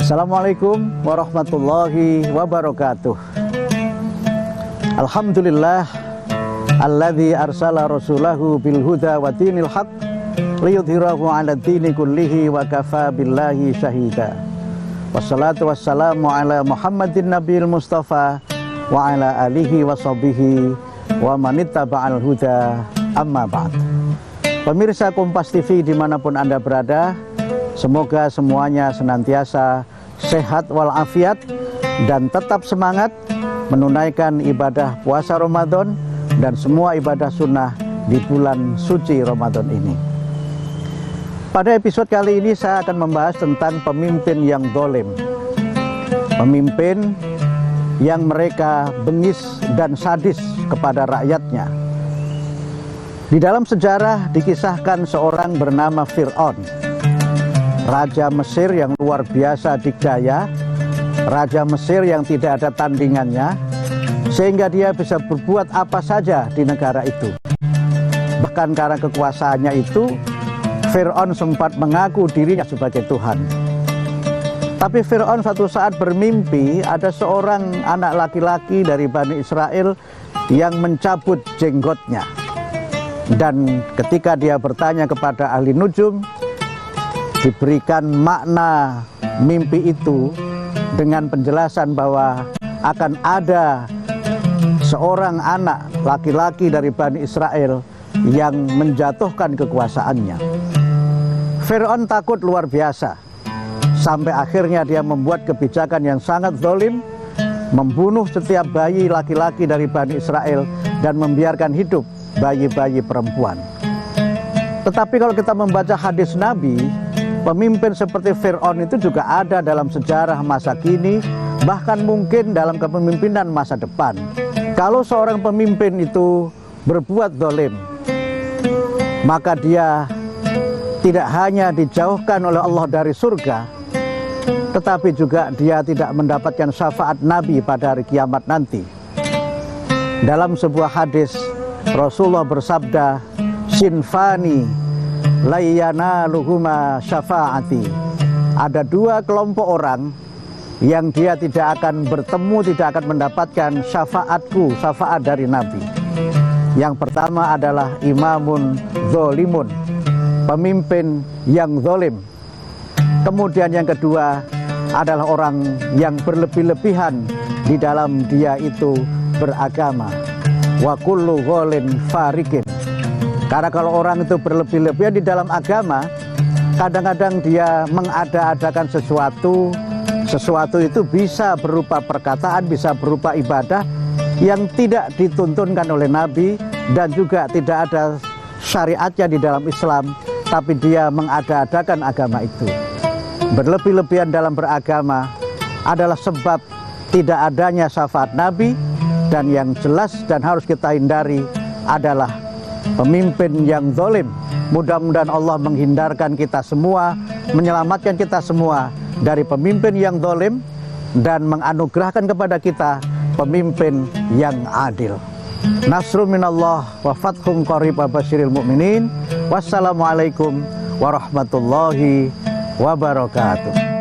Assalamualaikum warahmatullahi wabarakatuh. Alhamdulillah alladzi arsala rasulahu bil huda wa dinil haq liyudhhirahu 'ala dini kullihi wa kafa billahi syahida. Wassalatu wassalamu ala Muhammadin nabiyil mustafa wa ala alihi wa sahbihi wa manittaba'al huda, amma ba'd. Pemirsa Kompas TV dimanapun Anda berada, semoga semuanya senantiasa sehat walafiat dan tetap semangat menunaikan ibadah puasa Ramadan dan semua ibadah sunnah di bulan suci Ramadan ini. Pada episode kali ini saya akan membahas tentang pemimpin yang zalim. Pemimpin yang mereka bengis dan sadis kepada rakyatnya. Di dalam sejarah dikisahkan seorang bernama Fir'aun, Raja Mesir yang luar biasa dikdaya, Raja Mesir yang tidak ada tandingannya, sehingga dia bisa berbuat apa saja di negara itu. Bahkan karena kekuasaannya itu, Fir'aun sempat mengaku dirinya sebagai Tuhan. Tapi Fir'aun suatu saat bermimpi ada seorang anak laki-laki dari Bani Israel yang mencabut jenggotnya. Dan ketika dia bertanya kepada ahli nujum, diberikan makna mimpi itu dengan penjelasan bahwa akan ada seorang anak laki-laki dari Bani Israel yang menjatuhkan kekuasaannya. Fir'aun takut luar biasa, sampai akhirnya dia membuat kebijakan yang sangat zalim, membunuh setiap bayi laki-laki dari Bani Israel dan membiarkan hidup bayi-bayi perempuan. Tetapi kalau kita membaca hadis Nabi, pemimpin seperti Fir'aun itu juga ada dalam sejarah masa kini, bahkan mungkin dalam kepemimpinan masa depan. Kalau seorang pemimpin itu berbuat zalim, maka dia tidak hanya dijauhkan oleh Allah dari surga, tetapi juga dia tidak mendapatkan syafaat Nabi pada hari kiamat nanti. Dalam sebuah hadis, Rasulullah bersabda, "Sinfani layyana luhuma syafaati." Ada dua kelompok orang yang dia tidak akan bertemu, tidak akan mendapatkan syafaatku, syafaat dari Nabi. Yang pertama adalah imamun zolimun, pemimpin yang zalim. Kemudian yang kedua adalah orang yang berlebih-lebihan di dalam dia itu beragama. Wa kullu ghalin farikin. Karena kalau orang itu berlebih-lebihan di dalam agama, kadang-kadang dia mengada-adakan sesuatu itu bisa berupa perkataan, bisa berupa ibadah yang tidak dituntunkan oleh Nabi dan juga tidak ada syariatnya di dalam Islam, tapi dia mengada-adakan agama itu. Berlebih-lebihan dalam beragama adalah sebab tidak adanya syafaat Nabi, dan yang jelas dan harus kita hindari adalah pemimpin yang zalim. Mudah-mudahan Allah menghindarkan kita semua, menyelamatkan kita semua dari pemimpin yang zalim dan menganugerahkan kepada kita pemimpin yang adil. Nasrun minallah wa fathun qarib wa basyiril mu'minin. Wassalamualaikum warahmatullahi wabarakatuh.